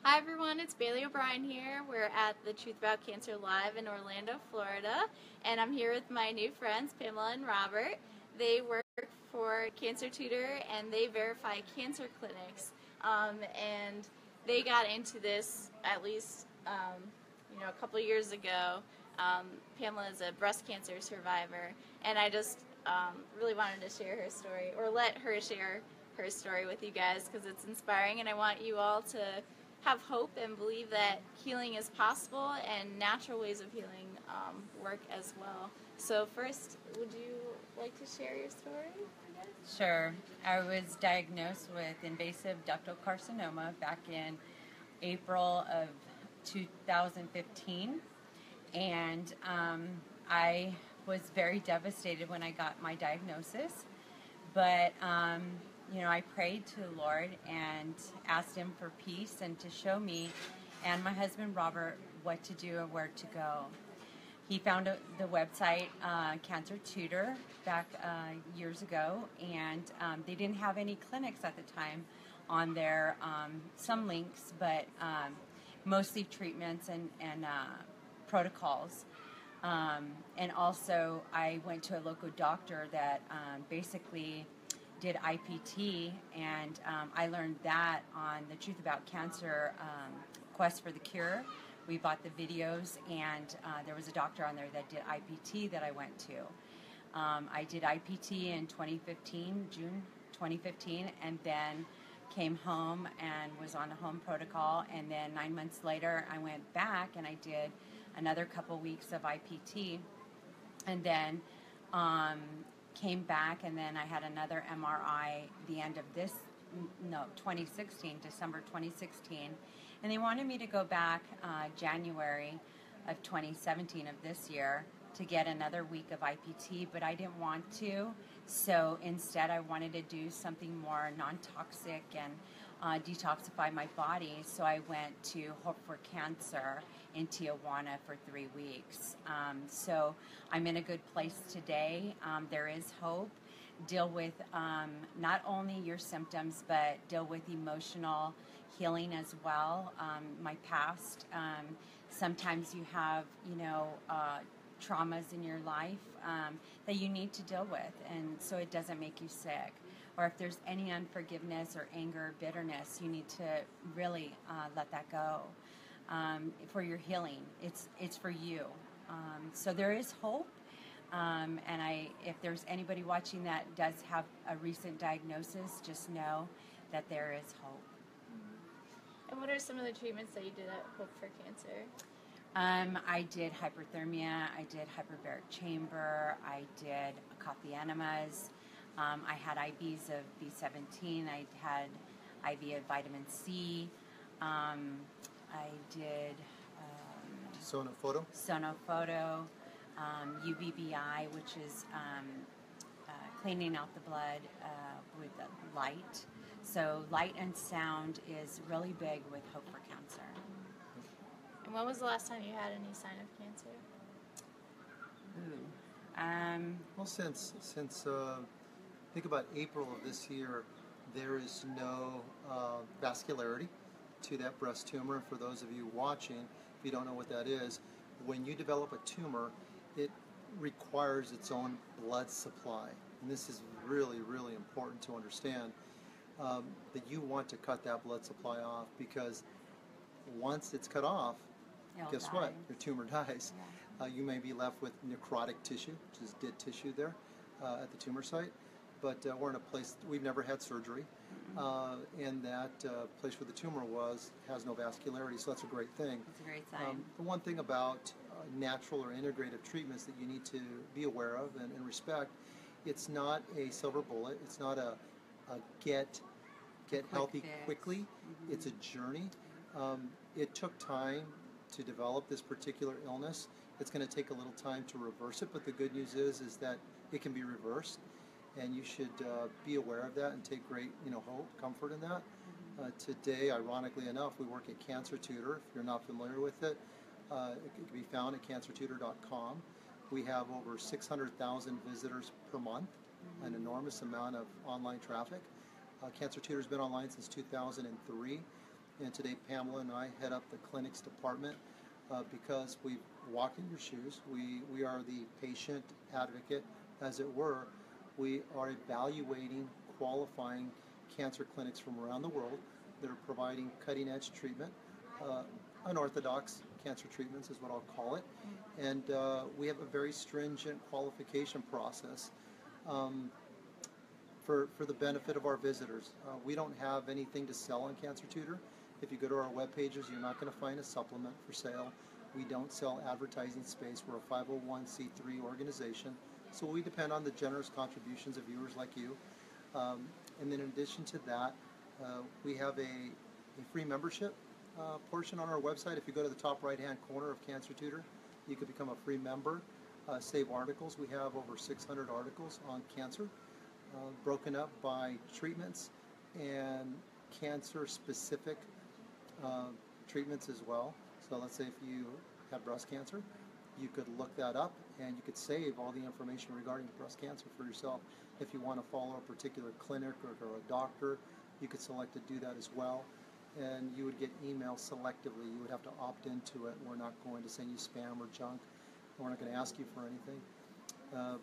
Hi everyone, it's Bailey O'Brien here. We're at the Truth About Cancer Live in Orlando, Florida, and I'm here with my new friends, Pamela and Robert. They work for CancerTutor and they verify cancer clinics. And they got into this at least a couple years ago. Pamela is a breast cancer survivor, and I just really wanted to share her story, or let her share her story with you guys, because it's inspiring, and I want you all to have hope and believe that healing is possible and natural ways of healing work as well. So first, would you like to share your story? Sure. I was diagnosed with invasive ductal carcinoma back in April of 2015, and I was very devastated when I got my diagnosis, but I prayed to the Lord and asked Him for peace and to show me and my husband Robert what to do and where to go. He found the website CancerTutor back years ago, and they didn't have any clinics at the time on there. Some links, but mostly treatments and protocols. And also, I went to a local doctor that basically did IPT, and I learned that on the Truth About Cancer Quest for the Cure. We bought the videos, and there was a doctor on there that did IPT that I went to. I did IPT in 2015, June 2015, and then came home and was on a home protocol, and then 9 months later I went back and I did another couple weeks of IPT, and then came back, and then I had another MRI the end of 2016, December 2016, and they wanted me to go back January of 2017 of this year to get another week of IPT, but I didn't want to, so instead I wanted to do something more non-toxic and detoxify my body, so I went to Hope for Cancer in Tijuana for 3 weeks. So I'm in a good place today. There is hope. Deal with not only your symptoms, but deal with emotional healing as well. My past, sometimes you have, traumas in your life that you need to deal with, and so it doesn't make you sick. Or if there's any unforgiveness or anger or bitterness, you need to really let that go. For your healing, it's for you. So there is hope, and if there's anybody watching that does have a recent diagnosis, just know that there is hope. And what are some of the treatments that you did at Hope for Cancer? I did hyperthermia, I did hyperbaric chamber, I did coffee enemas, I had IVs of B17, I had IV of vitamin C, I did Sonophoto, UVBI, which is cleaning out the blood with light. So light and sound is really big with Hope for Cancer. And when was the last time you had any sign of cancer? well, since think about April of this year, there is no vascularity to that breast tumor. And for those of you watching, if you don't know what that is, when you develop a tumor, it requires its own blood supply. And this is really, really important to understand, that you want to cut that blood supply off, because once it's cut off, guess what? Your tumor dies. Yeah. You may be left with necrotic tissue, which is dead tissue there at the tumor site. But we're in a place, we've never had surgery, and that place where the tumor has no vascularity, so that's a great thing. It's a great sign. The one thing about natural or integrative treatments that you need to be aware of and respect, it's not a silver bullet, it's not a get healthy fix. Quickly, it's a journey. It took time to develop this particular illness. It's going to take a little time to reverse it, but the good news is that it can be reversed. And you should be aware of that and take great, hope, comfort in that. Today, ironically enough, we work at CancerTutor. If you're not familiar with it, it can be found at CancerTutor.com. We have over 600,000 visitors per month, an enormous amount of online traffic. CancerTutor's been online since 2003, And today Pamela and I head up the clinics department because we walk in your shoes. We are the patient advocate, as it were. We are evaluating, qualifying cancer clinics from around the world that are providing cutting-edge treatment, unorthodox cancer treatments is what I'll call it. And we have a very stringent qualification process for the benefit of our visitors. We don't have anything to sell on CancerTutor. If you go to our web pages, you're not going to find a supplement for sale. We don't sell advertising space. We're a 501c3 organization. So we depend on the generous contributions of viewers like you. And then in addition to that, we have a free membership portion on our website. If you go to the top right-hand corner of CancerTutor, you could become a free member, save articles. We have over 600 articles on cancer, broken up by treatments and cancer-specific treatments as well. So let's say if you have breast cancer, you could look that up and you could save all the information regarding breast cancer for yourself. If you want to follow a particular clinic or a doctor, you could select to do that as well. And you would get emails selectively. You would have to opt into it. We're not going to send you spam or junk. We're not going to ask you for anything.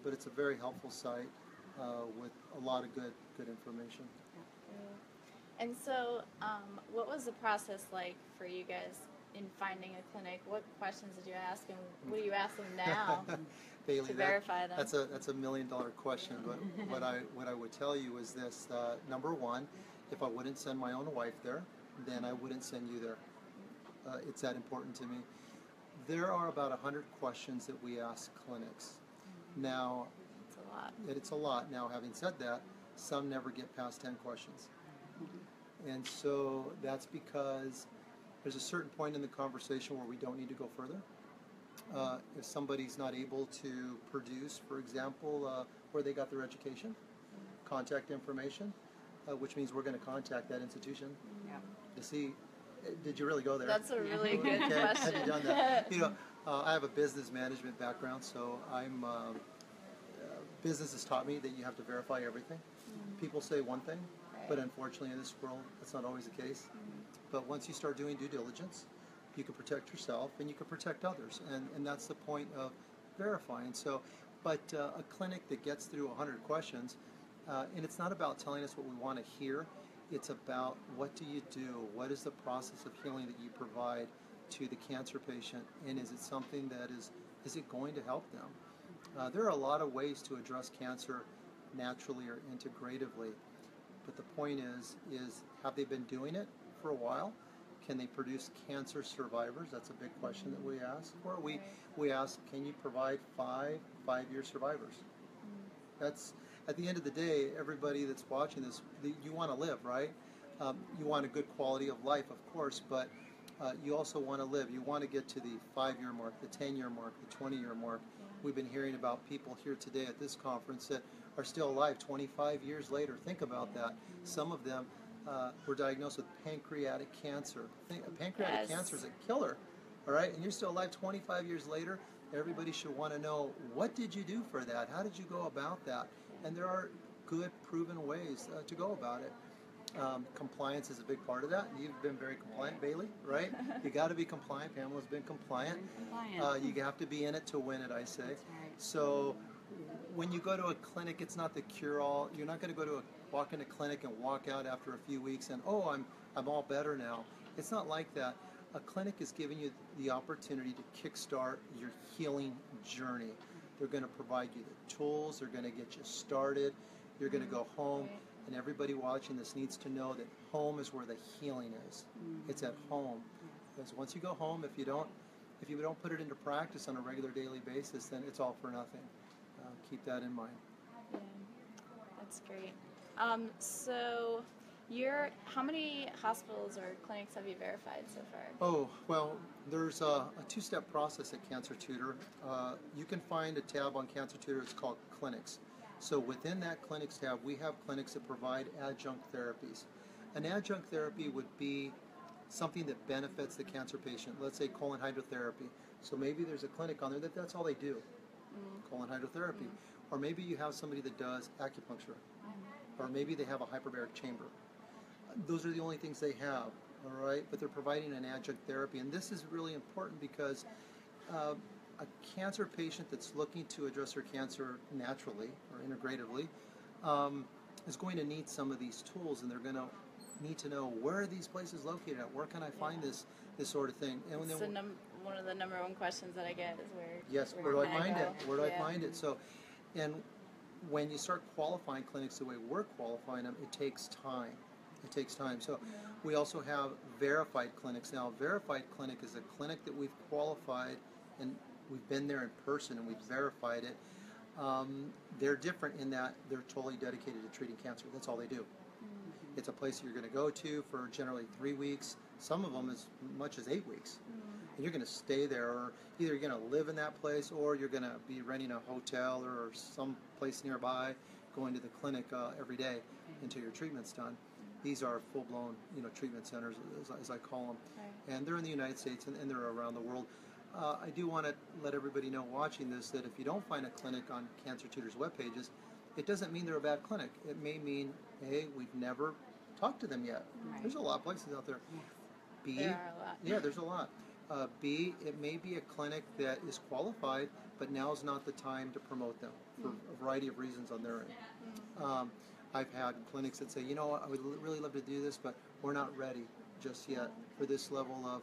But it's a very helpful site with a lot of good information. And so, what was the process like for you guys in finding a clinic? What questions did you ask, and what do you ask them now Bailey, to verify them? That's a $1 million question. But what I would tell you is this: number one, if I wouldn't send my own wife there, then I wouldn't send you there. It's that important to me. There are about 100 questions that we ask clinics. Now, it's a lot. It's a lot. Now, having said that, some never get past 10 questions. And so that's because there's a certain point in the conversation where we don't need to go further. If somebody's not able to produce, for example, where they got their education, contact information, which means we're going to contact that institution to see, did you really go there? That's a really good question. Have you done that? You know, I have a business management background, so business has taught me that you have to verify everything. People say one thing, but unfortunately in this world, that's not always the case. But once you start doing due diligence, you can protect yourself and you can protect others. And that's the point of verifying. So, but a clinic that gets through 100 questions, and it's not about telling us what we want to hear, it's about what do you do? What is the process of healing that you provide to the cancer patient? And is it something that is it going to help them? There are a lot of ways to address cancer naturally or integratively. But the point is have they been doing it for a while? Can they produce cancer survivors? That's a big question that we ask. Or we ask, can you provide five-year survivors? That's, at the end of the day, everybody that's watching this, you want to live, right? You want a good quality of life, of course, but you also want to live. You want to get to the 5-year mark, the 10-year mark, the 20-year mark. We've been hearing about people here today at this conference that are still alive 25 years later. Think about that. Some of them were diagnosed with pancreatic cancer. Pancreatic cancer is a killer, all right? And you're still alive 25 years later. Everybody should want to know, what did you do for that? How did you go about that? And there are good, proven ways to go about it. Compliance is a big part of that. You've been very compliant, Bailey, right? You got to be compliant. Pamela's been compliant. You have to be in it to win it, I say. That's right. So when you go to a clinic, it's not the cure-all. You're not going to go to walk in a clinic and walk out after a few weeks and, oh, I'm all better now. It's not like that. A clinic is giving you the opportunity to kickstart your healing journey. They're going to provide you the tools. They're going to get you started. You're going to go home. And everybody watching this needs to know that home is where the healing is. It's at home. Because once you go home, if you don't put it into practice on a regular daily basis, then it's all for nothing. Keep that in mind. Yeah, that's great. So, how many hospitals or clinics have you verified so far? Oh, well, there's a two-step process at CancerTutor. You can find a tab on CancerTutor. It's called Clinics. So within that Clinics tab, we have clinics that provide adjunct therapies. An adjunct therapy would be something that benefits the cancer patient. Let's say colon hydrotherapy. So maybe there's a clinic on there that's all they do, colon hydrotherapy. Or maybe you have somebody that does acupuncture. Or maybe they have a hyperbaric chamber. Those are the only things they have. all right? But they're providing an adjunct therapy, and this is really important because a cancer patient that's looking to address their cancer naturally or integratively is going to need some of these tools, and they're going to need to know, where are these places located at? Where can I find this sort of thing? And then one of the number one questions that I get is where do I find go? it? Where do I find it? So, and when you start qualifying clinics the way we're qualifying them, it takes time. It takes time. So we also have verified clinics. Now, a verified clinic is a clinic that we've qualified, and we've been there in person and we've verified it. They're different in that they're totally dedicated to treating cancer. That's all they do. It's a place you're going to go to for generally 3 weeks, some of them as much as 8 weeks. And you're going to stay there, or either you're going to live in that place, or you're going to be renting a hotel or some place nearby, going to the clinic every day until your treatment's done. These are full-blown, treatment centers, as I call them, and they're in the United States and they're around the world. I do want to let everybody know watching this that if you don't find a clinic on CancerTutor's web pages, it doesn't mean they're a bad clinic. It may mean, A, we've never talked to them yet. Right. There's a lot of places out there. Yes. B, There are a lot. Yeah, there's a lot. B, it may be a clinic that is qualified, but now's not the time to promote them for a variety of reasons on their end. I've had clinics that say, I would really love to do this, but we're not ready just yet for this level of,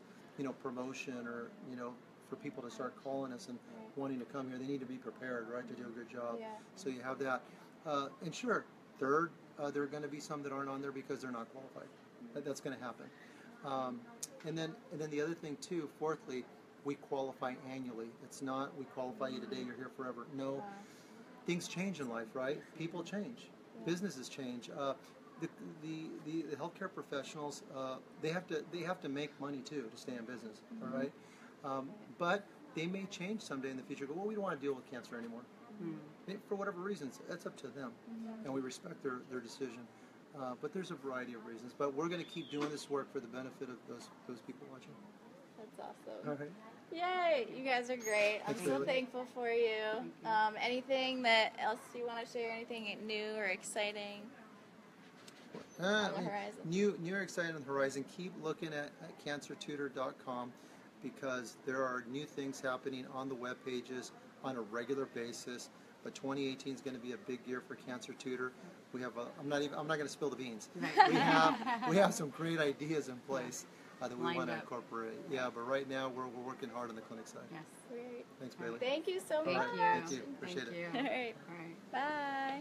promotion, or, for people to start calling us and wanting to come here. They need to be prepared, right, to do a good job. Yeah. So you have that. And sure, third, there are going to be some that aren't on there because they're not qualified. That's going to happen. And then the other thing too, fourthly, we qualify annually. It's not we qualify you today, you're here forever. No, things change in life, right? People change, businesses change. The healthcare professionals, they have to make money too to stay in business. All right, but they may change someday in the future. Go, well, we don't want to deal with cancer anymore. For whatever reasons, that's up to them, and we respect their decision. But there's a variety of reasons. But we're going to keep doing this work for the benefit of those people watching. That's awesome. All right. Yay! You guys are great. I'm so thankful for you. Anything that else you want to share? Anything new or exciting on the horizon? New or exciting on the horizon. Keep looking at CancerTutor.com, because there are new things happening on the web pages on a regular basis. But 2018 is going to be a big year for CancerTutor. We have I'm not going to spill the beans. We have some great ideas in place that we want to incorporate. Yeah, but right now we're working hard on the clinic side. Yes. Great. Thanks, Bailey. Thank you so much. Thank you. Appreciate it. All right. Bye.